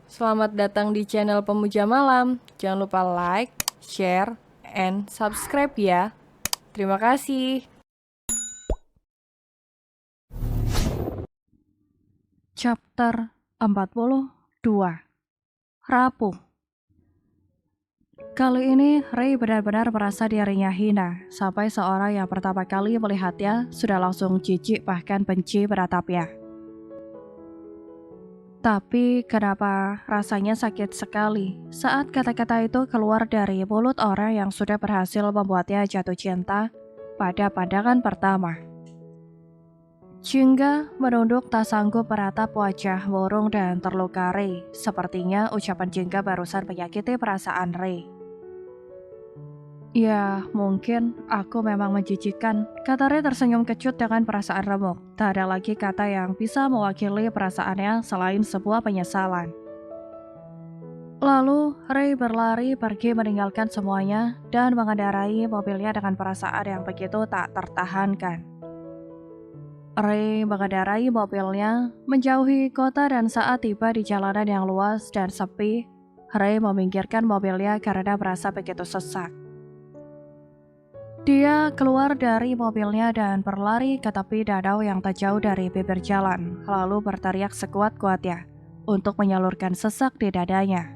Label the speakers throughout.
Speaker 1: Selamat datang di channel Pemuja Malam. Jangan lupa like, share, and subscribe ya. Terima kasih.
Speaker 2: Chapter 42 Rapuh. Kali ini Ray benar-benar merasa dirinya hina, sampai seorang yang pertama kali melihatnya sudah langsung jijik bahkan benci beratapnya. Tapi kenapa rasanya sakit sekali saat kata-kata itu keluar dari mulut orang yang sudah berhasil membuatnya jatuh cinta pada pandangan pertama. Jingga menunduk tak sanggup meratap wajah murung dan terluka Ray. Sepertinya ucapan Jingga barusan menyakiti perasaan Ray. Ya, mungkin aku memang menjijikan, kata Ray tersenyum kecut dengan perasaan remuk. Tak ada lagi kata yang bisa mewakili perasaannya selain sebuah penyesalan. Lalu, Ray berlari pergi meninggalkan semuanya dan mengendarai mobilnya dengan perasaan yang begitu tak tertahankan. Ray mengendarai mobilnya, menjauhi kota dan saat tiba di jalanan yang luas dan sepi, Ray meminggirkan mobilnya karena merasa begitu sesak. Dia keluar dari mobilnya dan berlari ke tepi danau yang tak jauh dari bibir jalan, lalu berteriak sekuat-kuatnya untuk menyalurkan sesak di dadanya.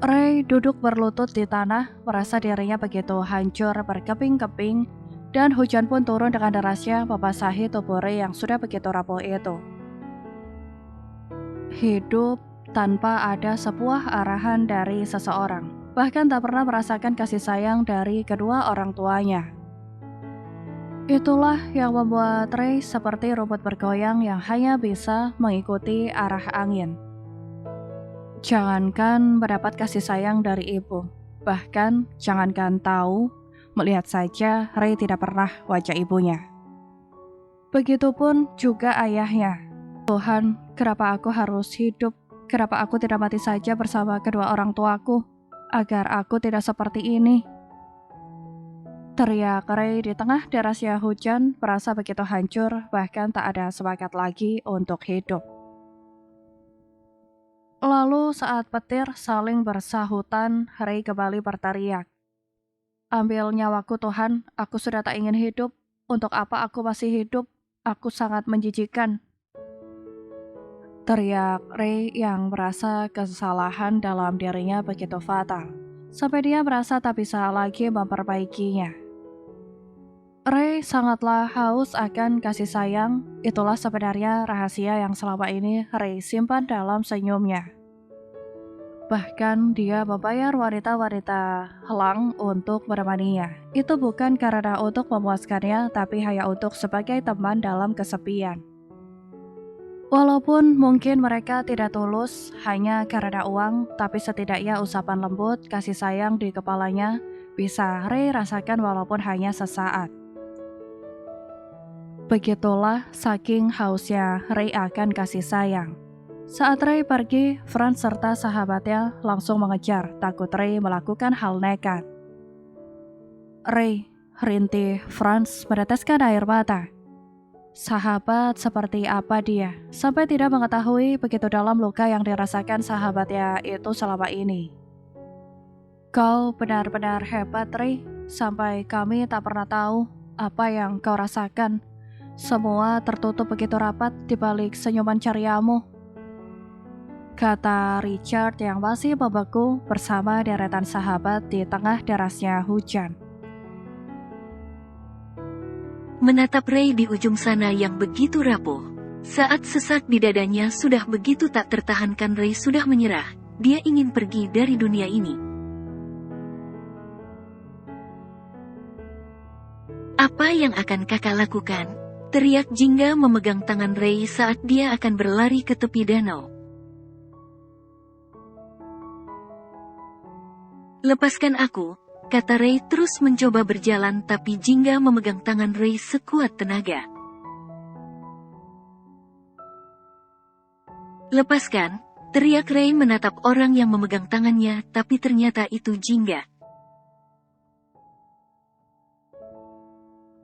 Speaker 2: Ray duduk berlutut di tanah, merasa dirinya begitu hancur berkeping-keping, dan hujan pun turun dengan derasnya membasahi tubuh Ray yang sudah begitu rapuh itu. Hidup tanpa ada sebuah arahan dari seseorang, bahkan tak pernah merasakan kasih sayang dari kedua orang tuanya. Itulah yang membuat Ray seperti rumput bergoyang yang hanya bisa mengikuti arah angin. Jangankan mendapat kasih sayang dari ibu, bahkan jangankan tahu, melihat saja Ray tidak pernah wajah ibunya. Begitupun juga ayahnya. Tuhan, kenapa aku harus hidup? Kenapa aku tidak mati saja bersama kedua orang tuaku? Agar aku tidak seperti ini. Teriak Ray di tengah derasnya hujan, merasa begitu hancur, bahkan tak ada semangat lagi untuk hidup. Lalu saat petir saling bersahutan, Ray kembali berteriak. Ambil nyawaku Tuhan, aku sudah tak ingin hidup. Untuk apa aku masih hidup? Aku sangat menjijikan. Teriak Ray yang merasa kesalahan dalam dirinya begitu fatal, sampai dia merasa tak bisa lagi memperbaikinya. Ray sangatlah haus akan kasih sayang, itulah sebenarnya rahasia yang selama ini Ray simpan dalam senyumnya. Bahkan dia membayar wanita-wanita helang untuk menemaninya. Itu bukan karena untuk memuaskannya, tapi hanya untuk sebagai teman dalam kesepian. Walaupun mungkin mereka tidak tulus hanya karena uang, tapi setidaknya usapan lembut, kasih sayang di kepalanya bisa Ray rasakan walaupun hanya sesaat. Begitulah saking hausnya Ray akan kasih sayang. Saat Ray pergi, Franz serta sahabatnya langsung mengejar, takut Ray melakukan hal nekat. Ray, rintih Franz meneteskan air mata. Sahabat seperti apa dia, sampai tidak mengetahui begitu dalam luka yang dirasakan sahabatnya itu selama ini. Kau benar-benar hebat, Ray, sampai kami tak pernah tahu apa yang kau rasakan. Semua tertutup begitu rapat di balik senyuman ceriamu, kata Richard yang masih membeku bersama deretan sahabat di tengah derasnya hujan.
Speaker 3: Menatap Ray di ujung sana yang begitu rapuh. Saat sesak di dadanya sudah begitu tak tertahankan, Ray sudah menyerah. Dia ingin pergi dari dunia ini. Apa yang akan kakak lakukan? Teriak Jingga memegang tangan Ray saat dia akan berlari ke tepi danau. Lepaskan aku, kata Ray terus mencoba berjalan, tapi Jingga memegang tangan Ray sekuat tenaga. Lepaskan, teriak Ray menatap orang yang memegang tangannya, tapi ternyata itu Jingga.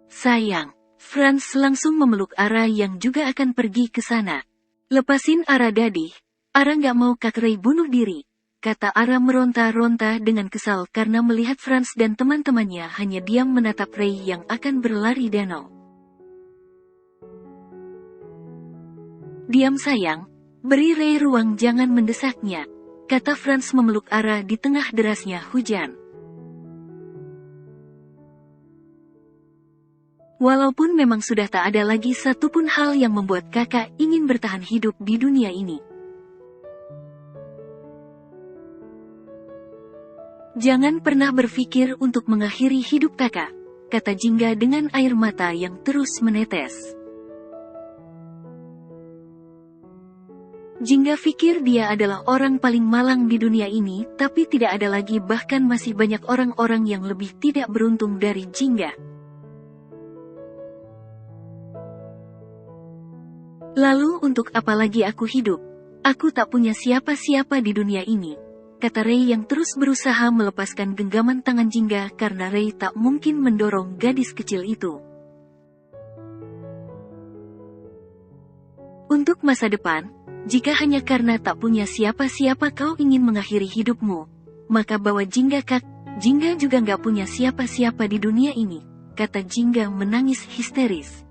Speaker 3: Sayang, Franz langsung memeluk Ara yang juga akan pergi ke sana. Lepasin Ara Daddy, Ara nggak mau Kak Ray bunuh diri, kata Ara meronta-ronta dengan kesal karena melihat Franz dan teman-temannya hanya diam menatap Ray yang akan berlari danau. Diam sayang, beri Ray ruang, jangan mendesaknya, kata Franz memeluk Ara di tengah derasnya hujan. Walaupun memang sudah tak ada lagi satupun hal yang membuat kakak ingin bertahan hidup di dunia ini. Jangan pernah berpikir untuk mengakhiri hidup kakak, kata Jingga dengan air mata yang terus menetes. Jingga pikir dia adalah orang paling malang di dunia ini, tapi tidak ada lagi, bahkan masih banyak orang-orang yang lebih tidak beruntung dari Jingga. Lalu untuk apa lagi aku hidup? Aku tak punya siapa-siapa di dunia ini, kata Ray yang terus berusaha melepaskan genggaman tangan Jingga karena Ray tak mungkin mendorong gadis kecil itu. Untuk masa depan, jika hanya karena tak punya siapa-siapa kau ingin mengakhiri hidupmu, maka bawa Jingga Kak. Jingga juga nggak punya siapa-siapa di dunia ini, kata Jingga menangis histeris.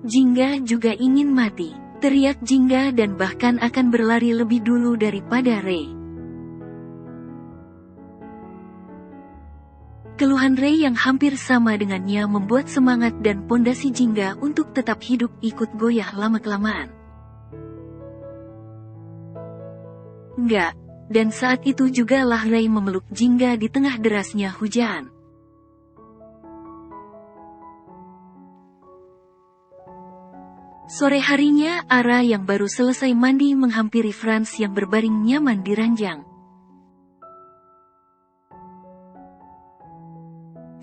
Speaker 3: Jingga juga ingin mati, teriak Jingga, dan bahkan akan berlari lebih dulu daripada Ray. Keluhan Ray yang hampir sama dengannya membuat semangat dan pondasi Jingga untuk tetap hidup ikut goyah lama-kelamaan. Enggak, dan saat itu juga lah Ray memeluk Jingga di tengah derasnya hujan. Sore harinya, Ara yang baru selesai mandi menghampiri Franz yang berbaring nyaman di ranjang.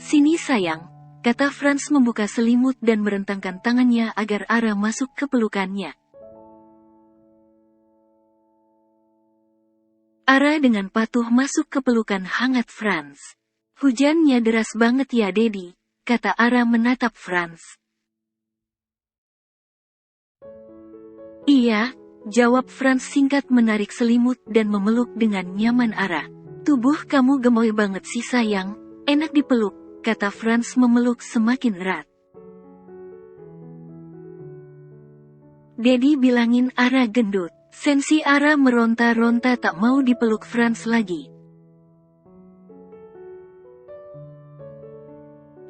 Speaker 3: Sini sayang, kata Franz membuka selimut dan merentangkan tangannya agar Ara masuk ke pelukannya. Ara dengan patuh masuk ke pelukan hangat Franz. Hujannya deras banget ya Dedi, kata Ara menatap Franz. Iya, jawab Franz singkat menarik selimut dan memeluk dengan nyaman Ara. Tubuh kamu gemoy banget sih sayang, enak dipeluk, kata Franz memeluk semakin erat. Dedi bilangin Ara gendut. Sensi Ara meronta-ronta tak mau dipeluk Franz lagi.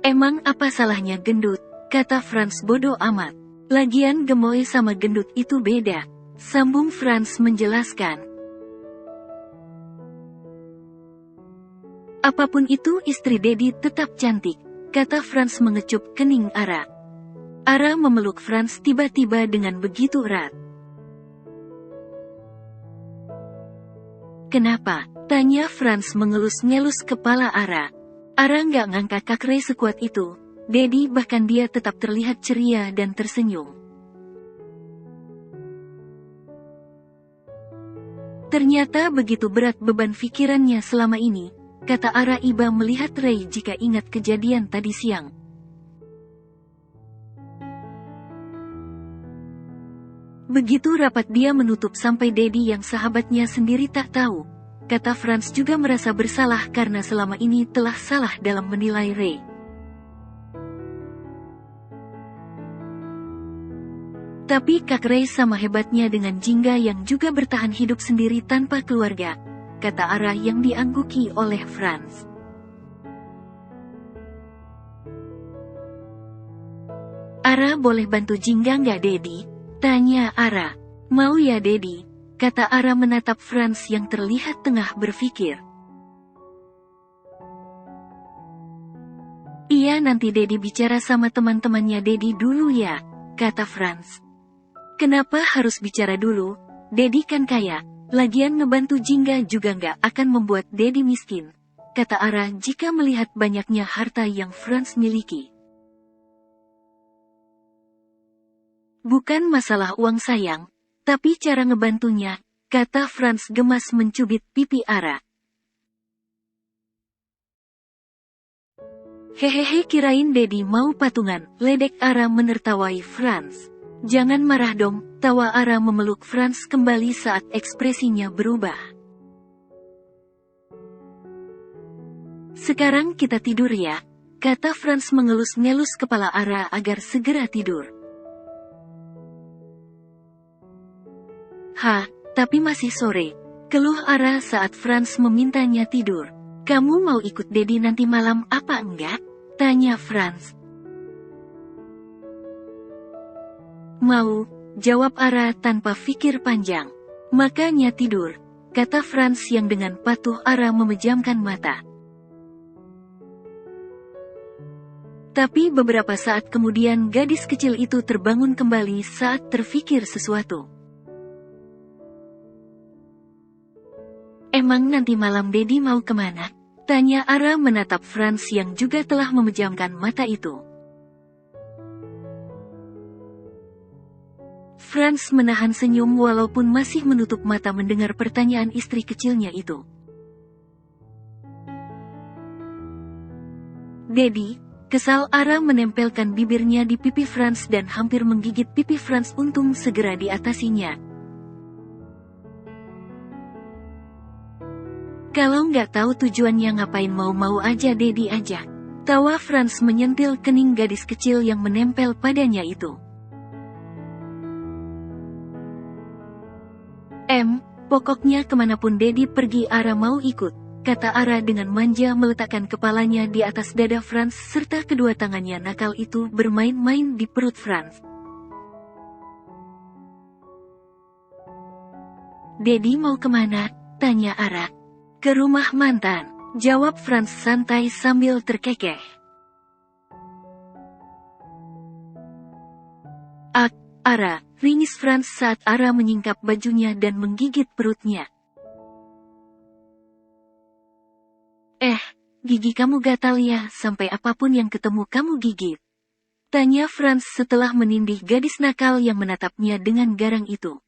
Speaker 3: Emang apa salahnya gendut, kata Franz bodoh amat. Lagian gemoy sama gendut itu beda, sambung Franz menjelaskan. Apapun itu istri Dedi tetap cantik, kata Franz mengecup kening Ara. Ara memeluk Franz tiba-tiba dengan begitu erat. Kenapa? Tanya Franz mengelus-ngelus kepala Ara. Ara nggak ngangkat Kak Ray sekuat itu, Dedi, bahkan dia tetap terlihat ceria dan tersenyum. Ternyata begitu berat beban pikirannya selama ini, kata Ara iba melihat Ray jika ingat kejadian tadi siang. Begitu rapat dia menutup sampai Dedi yang sahabatnya sendiri tak tahu, kata Franz juga merasa bersalah karena selama ini telah salah dalam menilai Ray. Tapi Kak Ray sama hebatnya dengan Jingga yang juga bertahan hidup sendiri tanpa keluarga, kata Ara yang diangguki oleh Franz. Ara boleh bantu Jingga nggak Dedi? Tanya Ara. Mau ya Dedi, kata Ara menatap Franz yang terlihat tengah berpikir. Iya nanti Dedi bicara sama teman-temannya Dedi dulu ya, kata Franz. Kenapa harus bicara dulu? Dedi kan kaya, lagian ngebantu Jingga juga nggak akan membuat Dedi miskin, kata Ara jika melihat banyaknya harta yang Franz miliki. Bukan masalah uang sayang, tapi cara ngebantunya, kata Franz gemas mencubit pipi Ara. Hehehe kirain Dedi mau patungan, ledek Ara menertawai Franz. Jangan marah dong, tawa Ara memeluk Franz kembali saat ekspresinya berubah. Sekarang kita tidur ya, kata Franz mengelus-ngelus kepala Ara agar segera tidur. Tapi masih sore, keluh Ara saat Franz memintanya tidur. Kamu mau ikut Dedi nanti malam apa enggak? Tanya Franz. Mau, jawab Ara tanpa pikir panjang. Makanya tidur, kata Franz yang dengan patuh Ara memejamkan mata. Tapi beberapa saat kemudian gadis kecil itu terbangun kembali saat terfikir sesuatu. Emang nanti malam Dedi mau kemana? Tanya Ara menatap Franz yang juga telah memejamkan mata itu. Franz menahan senyum walaupun masih menutup mata mendengar pertanyaan istri kecilnya itu. Dedi, kesal Ara menempelkan bibirnya di pipi Franz dan hampir menggigit pipi Franz untung segera diatasinya. Kalau nggak tahu tujuannya ngapain mau-mau aja Dedi ajak. Tawa Franz menyentil kening gadis kecil yang menempel padanya itu. Pokoknya kemanapun Dedi pergi Ara mau ikut, kata Ara dengan manja meletakkan kepalanya di atas dada Franz serta kedua tangannya nakal itu bermain-main di perut Franz. Dedi mau kemana? Tanya Ara. Ke rumah mantan, jawab Franz santai sambil terkekeh. Ara, ringis Franz saat Ara menyingkap bajunya dan menggigit perutnya. Gigi kamu gatal ya, sampai apapun yang ketemu kamu gigit. Tanya Franz setelah menindih gadis nakal yang menatapnya dengan garang itu.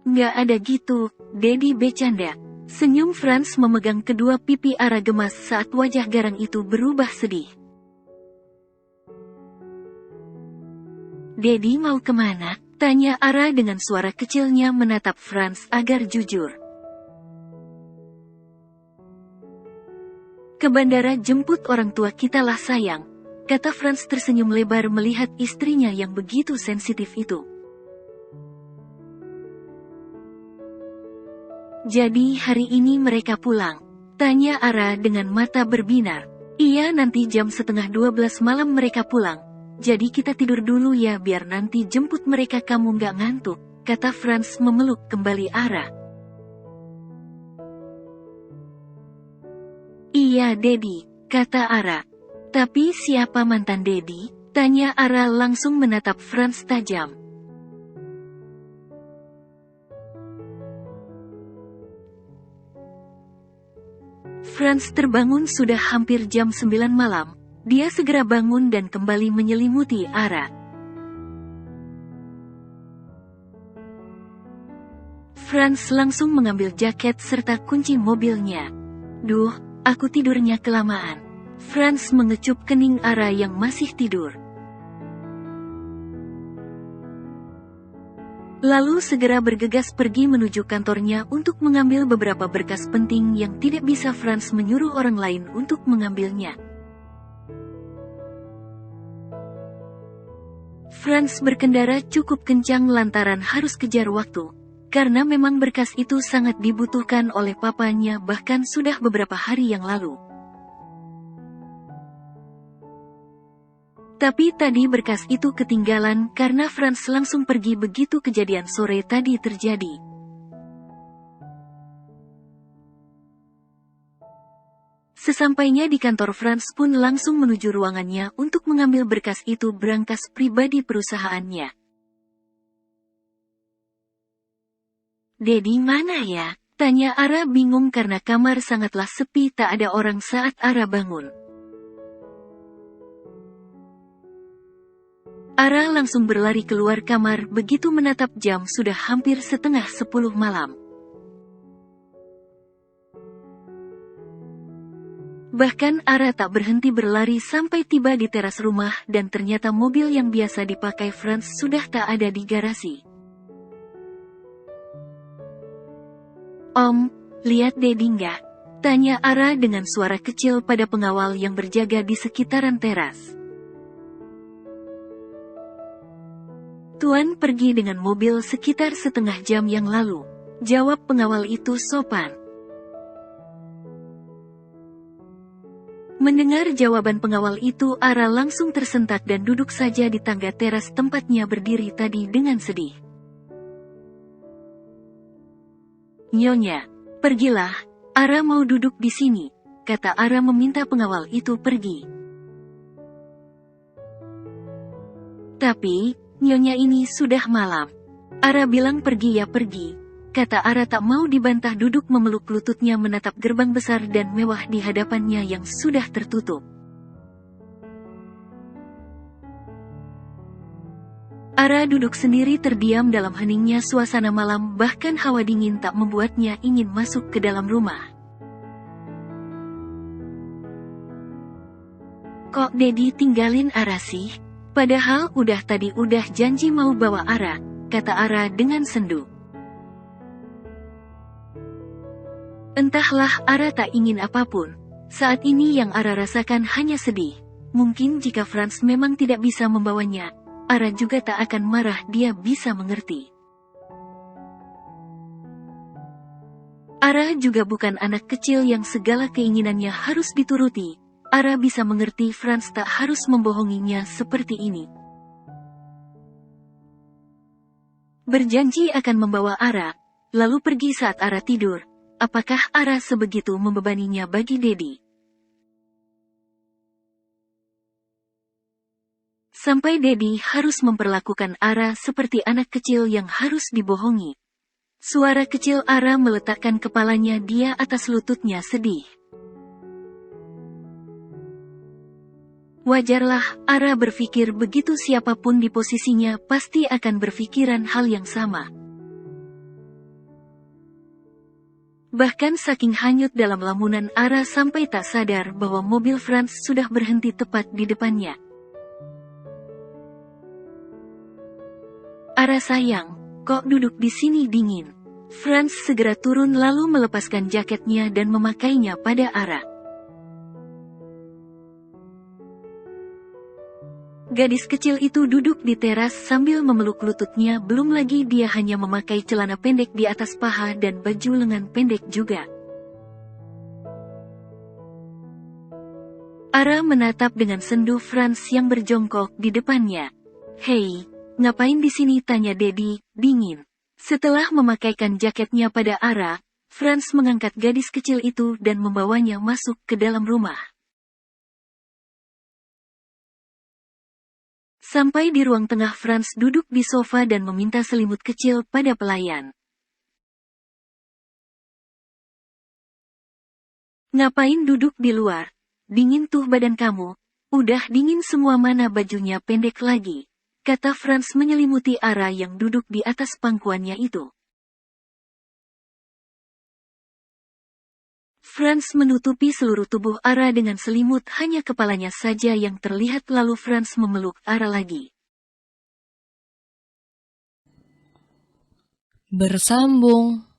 Speaker 3: Nggak ada gitu, Dedi bercanda. Senyum Franz memegang kedua pipi Ara gemas saat wajah garang itu berubah sedih. Dedi mau kemana? Tanya Ara dengan suara kecilnya menatap Franz agar jujur. Ke bandara jemput orang tua kita lah sayang, kata Franz tersenyum lebar melihat istrinya yang begitu sensitif itu. Jadi hari ini mereka pulang? Tanya Ara dengan mata berbinar. Iya nanti jam 11:30 malam mereka pulang. Jadi kita tidur dulu ya biar nanti jemput mereka kamu nggak ngantuk, kata Franz memeluk kembali Ara. Iya Dedi, kata Ara. Tapi siapa mantan Dedi? Tanya Ara langsung menatap Franz tajam. Franz terbangun sudah hampir jam 9 malam. Dia segera bangun dan kembali menyelimuti Ara. Franz langsung mengambil jaket serta kunci mobilnya. Duh, aku tidurnya kelamaan. Franz mengecup kening Ara yang masih tidur. Lalu segera bergegas pergi menuju kantornya untuk mengambil beberapa berkas penting yang tidak bisa Franz menyuruh orang lain untuk mengambilnya. Franz berkendara cukup kencang lantaran harus kejar waktu, karena memang berkas itu sangat dibutuhkan oleh papanya bahkan sudah beberapa hari yang lalu. Tapi tadi berkas itu ketinggalan karena Franz langsung pergi begitu kejadian sore tadi terjadi. Sesampainya di kantor Franz pun langsung menuju ruangannya untuk mengambil berkas itu berangkas pribadi perusahaannya. Dedi mana ya? Tanya Ara bingung karena kamar sangatlah sepi tak ada orang saat Ara bangun. Ara langsung berlari keluar kamar begitu menatap jam sudah hampir 9:30 malam. Bahkan Ara tak berhenti berlari sampai tiba di teras rumah dan ternyata mobil yang biasa dipakai Franz sudah tak ada di garasi. "Om, lihat Dedi nggak?" tanya Ara dengan suara kecil pada pengawal yang berjaga di sekitaran teras. "Tuan pergi dengan mobil sekitar setengah jam yang lalu," jawab pengawal itu sopan. Mendengar jawaban pengawal itu, Ara langsung tersentak dan duduk saja di tangga teras tempatnya berdiri tadi dengan sedih. "Nyonya, pergilah, Ara mau duduk di sini," kata Ara meminta pengawal itu pergi. "Tapi, Nyonya ini sudah malam." Ara bilang pergi ya pergi, kata Ara tak mau dibantah duduk memeluk lututnya menatap gerbang besar dan mewah di hadapannya yang sudah tertutup. Ara duduk sendiri terdiam dalam heningnya suasana malam, bahkan hawa dingin tak membuatnya ingin masuk ke dalam rumah. "Kok Dedi tinggalin Ara sih? Padahal tadi udah janji mau bawa Ara," kata Ara dengan sendu. Entahlah, Ara tak ingin apapun. Saat ini yang Ara rasakan hanya sedih. Mungkin jika Franz memang tidak bisa membawanya, Ara juga tak akan marah, dia bisa mengerti. Ara juga bukan anak kecil yang segala keinginannya harus dituruti. Ara bisa mengerti Franz tak harus membohonginya seperti ini. Berjanji akan membawa Ara, lalu pergi saat Ara tidur. Apakah Ara sebegitu membebaninya bagi Dedi? Sampai Dedi harus memperlakukan Ara seperti anak kecil yang harus dibohongi. Suara kecil Ara meletakkan kepalanya di atas lututnya sedih. Wajarlah, Ara berpikir begitu, siapapun di posisinya pasti akan berpikiran hal yang sama. Bahkan saking hanyut dalam lamunan Ara sampai tak sadar bahwa mobil Franz sudah berhenti tepat di depannya. "Ara sayang, kok duduk di sini dingin?" Franz segera turun lalu melepaskan jaketnya dan memakainya pada Ara. Gadis kecil itu duduk di teras sambil memeluk lututnya, belum lagi dia hanya memakai celana pendek di atas paha dan baju lengan pendek juga. Ara menatap dengan sendu Franz yang berjongkok di depannya. "Hei, ngapain di sini?" tanya Dedi, dingin. Setelah memakaikan jaketnya pada Ara, Franz mengangkat gadis kecil itu dan membawanya masuk ke dalam rumah. Sampai di ruang tengah, Franz duduk di sofa dan meminta selimut kecil pada pelayan. "Ngapain duduk di luar? Dingin tuh badan kamu." "Udah dingin semua, mana bajunya pendek lagi," kata Franz menyelimuti Ara yang duduk di atas pangkuannya itu. Franz menutupi seluruh tubuh Ara dengan selimut, hanya kepalanya saja yang terlihat, lalu Franz memeluk Ara lagi.
Speaker 1: Bersambung.